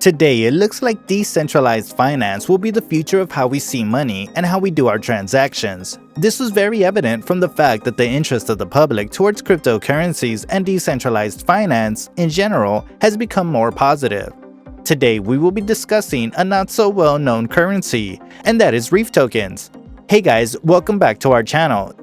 Today, it looks like decentralized finance will be the future of how we see money and how we do our transactions. This was very evident from the fact that the interest of the public towards cryptocurrencies and decentralized finance in general has become more positive. Today, we will be discussing a not so well known currency, and that is Reef tokens. Hey guys, welcome back to our channel.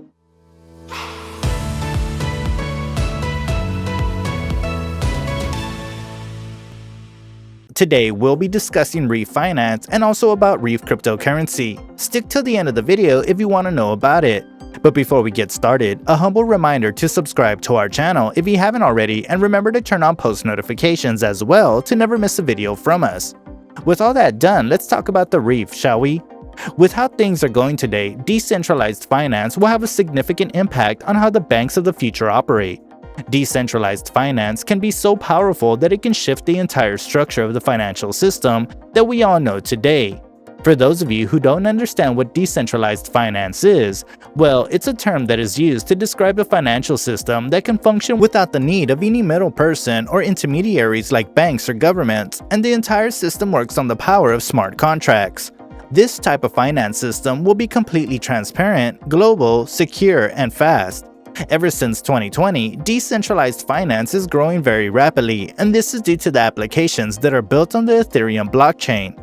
Today, we'll be discussing Reef finance and also about Reef cryptocurrency. Stick till the end of the video if you want to know about it. But before we get started, a humble reminder to subscribe to our channel if you haven't already, and remember to turn on post notifications as well to never miss a video from us. With all that done, let's talk about the Reef, shall we? With how things are going today, decentralized finance will have a significant impact on how the banks of the future operate. Decentralized finance can be so powerful that it can shift the entire structure of the financial system that we all know today. For those of you who don't understand what decentralized finance is, well, it's a term that is used to describe a financial system that can function without the need of any middle person or intermediaries like banks or governments, and the entire system works on the power of smart contracts. This type of finance system will be completely transparent, global, secure, and fast. Ever since 2020, decentralized finance is growing very rapidly, and this is due to the applications that are built on the Ethereum blockchain.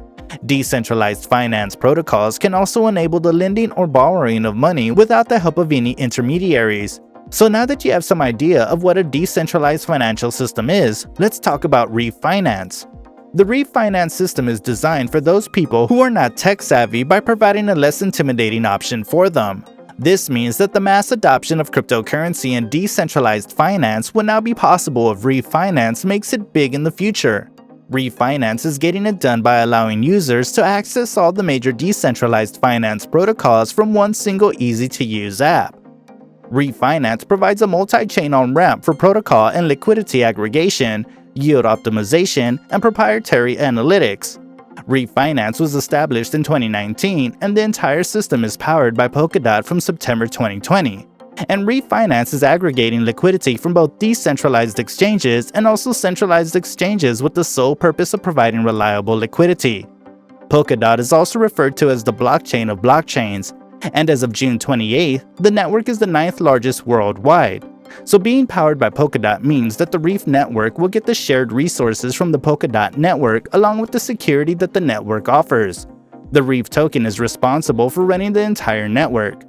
Decentralized finance protocols can also enable the lending or borrowing of money without the help of any intermediaries. So now that you have some idea of what a decentralized financial system is, let's talk about Reef finance. The Reef finance system is designed for those people who are not tech savvy by providing a less intimidating option for them. This means that the mass adoption of cryptocurrency and decentralized finance will now be possible if Reef finance makes it big in the future. Reef finance is getting it done by allowing users to access all the major decentralized finance protocols from one single easy-to-use app. Reef finance provides a multi-chain on-ramp for protocol and liquidity aggregation, yield optimization, and proprietary analytics. Reef finance was established in 2019, and the entire system is powered by Polkadot from September 2020. And Reef finance is aggregating liquidity from both decentralized exchanges and also centralized exchanges with the sole purpose of providing reliable liquidity. Polkadot is also referred to as the blockchain of blockchains, and as of June 28th, the network is the 9th largest worldwide. So being powered by Polkadot means that the Reef network will get the shared resources from the Polkadot network along with the security that the network offers. The Reef token is responsible for running the entire network.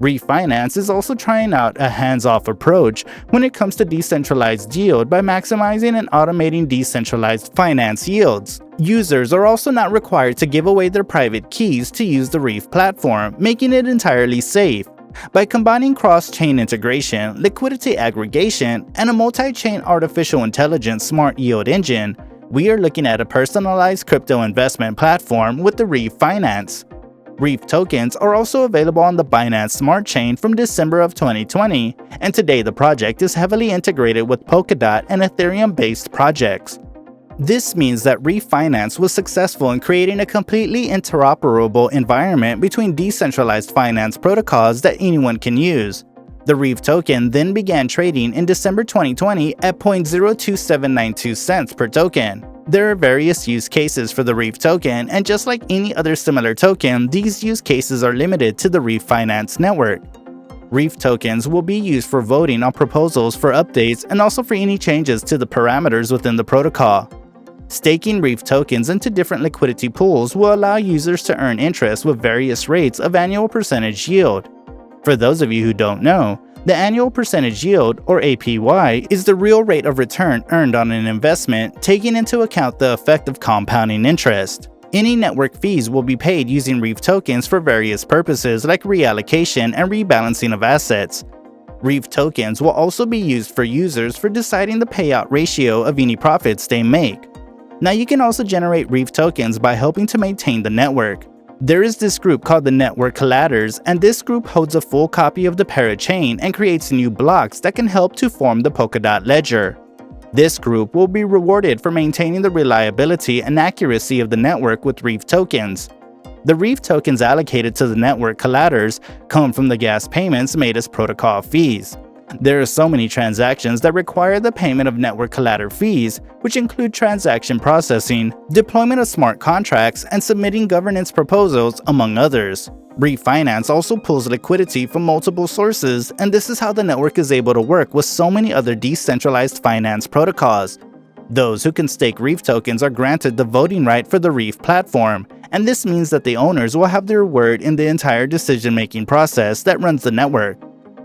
Reef finance is also trying out a hands-off approach when it comes to decentralized yield by maximizing and automating decentralized finance yields. Users are also not required to give away their private keys to use the Reef platform, making it entirely safe. By combining cross-chain integration, liquidity aggregation, and a multi-chain artificial intelligence smart yield engine, we are looking at a personalized crypto investment platform with the Reef finance. Reef tokens are also available on the Binance Smart Chain from December of 2020, and today the project is heavily integrated with Polkadot and Ethereum-based projects. This means that Reef finance was successful in creating a completely interoperable environment between decentralized finance protocols that anyone can use. The Reef token then began trading in December 2020 at 0.02792 cents per token. There are various use cases for the Reef token, and just like any other similar token, these use cases are limited to the Reef finance network. Reef tokens will be used for voting on proposals for updates and also for any changes to the parameters within the protocol. Staking Reef tokens into different liquidity pools will allow users to earn interest with various rates of annual percentage yield. For those of you who don't know, the annual percentage yield, or APY, is the real rate of return earned on an investment, taking into account the effect of compounding interest. Any network fees will be paid using Reef tokens for various purposes like reallocation and rebalancing of assets. Reef tokens will also be used for users for deciding the payout ratio of any profits they make. Now you can also generate Reef tokens by helping to maintain the network. There is this group called the Network Collators, and this group holds a full copy of the parachain and creates new blocks that can help to form the Polkadot ledger. This group will be rewarded for maintaining the reliability and accuracy of the network with Reef tokens. The Reef tokens allocated to the Network Collators come from the gas payments made as protocol fees. There are so many transactions that require the payment of network collateral fees, which include transaction processing, deployment of smart contracts, and submitting governance proposals, among others. Reef Finance also pulls liquidity from multiple sources, and this is how the network is able to work with so many other decentralized finance protocols. Those who can stake Reef tokens are granted the voting right for the Reef platform, and this means that the owners will have their word in the entire decision-making process that runs the network.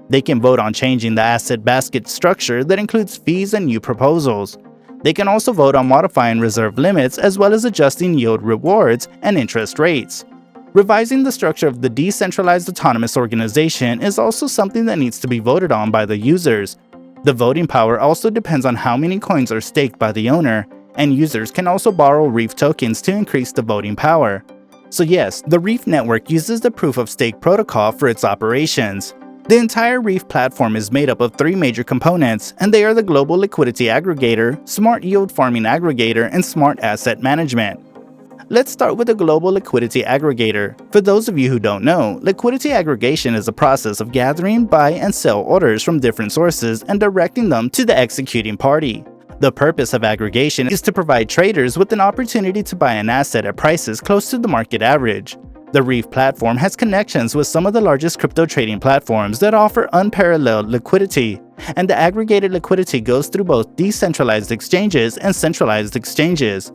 They can vote on changing the asset basket structure that includes fees and new proposals. They can also vote on modifying reserve limits as well as adjusting yield rewards and interest rates. Revising the structure of the decentralized autonomous organization is also something that needs to be voted on by the users. The voting power also depends on how many coins are staked by the owner, and users can also borrow Reef tokens to increase the voting power. So yes, the Reef network uses the proof of stake protocol for its operations. The entire Reef platform is made up of three major components, and they are the Global Liquidity Aggregator, Smart Yield Farming Aggregator, and Smart Asset Management. Let's start with the Global Liquidity Aggregator. For those of you who don't know, liquidity aggregation is a process of gathering, buy, and sell orders from different sources and directing them to the executing party. The purpose of aggregation is to provide traders with an opportunity to buy an asset at prices close to the market average. The Reef platform has connections with some of the largest crypto trading platforms that offer unparalleled liquidity, and the aggregated liquidity goes through both decentralized exchanges and centralized exchanges.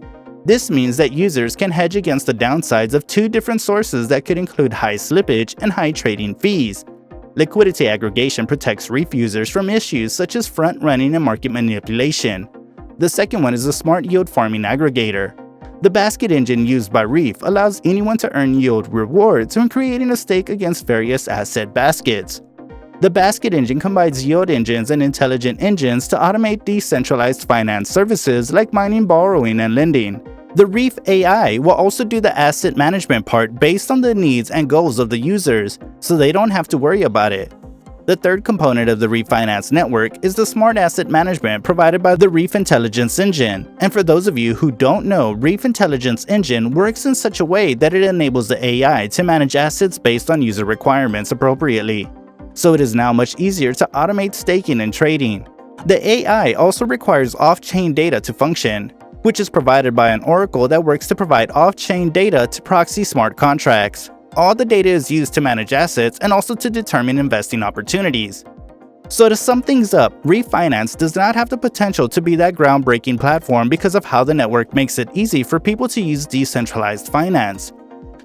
This means that users can hedge against the downsides of two different sources that could include high slippage and high trading fees. Liquidity aggregation protects Reef users from issues such as front-running and market manipulation. The second one is the Smart Yield Farming Aggregator. The basket engine used by Reef allows anyone to earn yield rewards when creating a stake against various asset baskets. The basket engine combines yield engines and intelligent engines to automate decentralized finance services like mining, borrowing, and lending. The Reef AI will also do the asset management part based on the needs and goals of the users, so they don't have to worry about it. The third component of the Reef Finance network is the Smart Asset Management provided by the Reef Intelligence Engine. And for those of you who don't know, Reef Intelligence Engine works in such a way that it enables the AI to manage assets based on user requirements appropriately. So it is now much easier to automate staking and trading. The AI also requires off-chain data to function, which is provided by an oracle that works to provide off-chain data to proxy smart contracts. All the data is used to manage assets and also to determine investing opportunities. So to sum things up, Reef Finance does not have the potential to be that groundbreaking platform because of how the network makes it easy for people to use decentralized finance.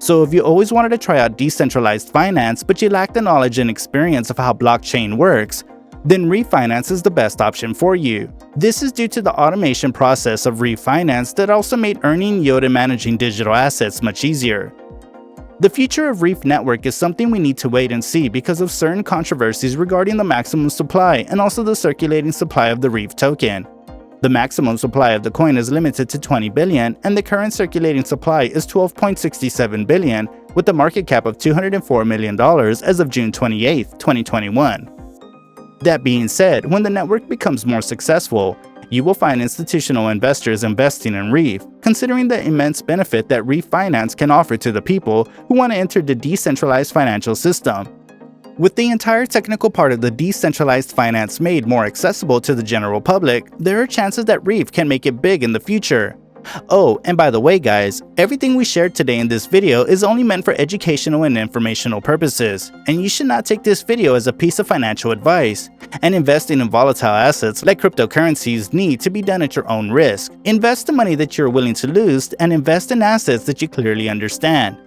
So if you always wanted to try out decentralized finance but you lack the knowledge and experience of how blockchain works, then Reef Finance is the best option for you. This is due to the automation process of Reef Finance that also made earning yield and managing digital assets much easier. The future of Reef Network is something we need to wait and see because of certain controversies regarding the maximum supply and also the circulating supply of the Reef token. The maximum supply of the coin is limited to 20 billion and the current circulating supply is 12.67 billion with a market cap of $204 million as of June 28, 2021. That being said, when the network becomes more successful, you will find institutional investors investing in Reef, considering the immense benefit that Reef Finance can offer to the people who want to enter the decentralized financial system. With the entire technical part of the decentralized finance made more accessible to the general public, there are chances that Reef can make it big in the future. Oh, and by the way guys, everything we shared today in this video is only meant for educational and informational purposes, and you should not take this video as a piece of financial advice. And investing in volatile assets like cryptocurrencies need to be done at your own risk. Invest the money that you're willing to lose and invest in assets that you clearly understand.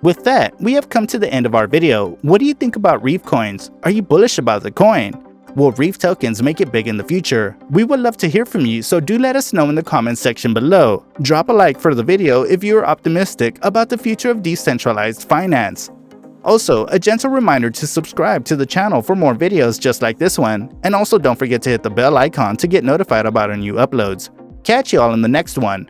With that, we have come to the end of our video. What do you think about Reef coins? Are you bullish about the coin? Will Reef tokens make it big in the future? We would love to hear from you, so do let us know in the comments section below. Drop a like for the video if you are optimistic about the future of decentralized finance. Also, a gentle reminder to subscribe to the channel for more videos just like this one, and also don't forget to hit the bell icon to get notified about our new uploads. Catch you all in the next one.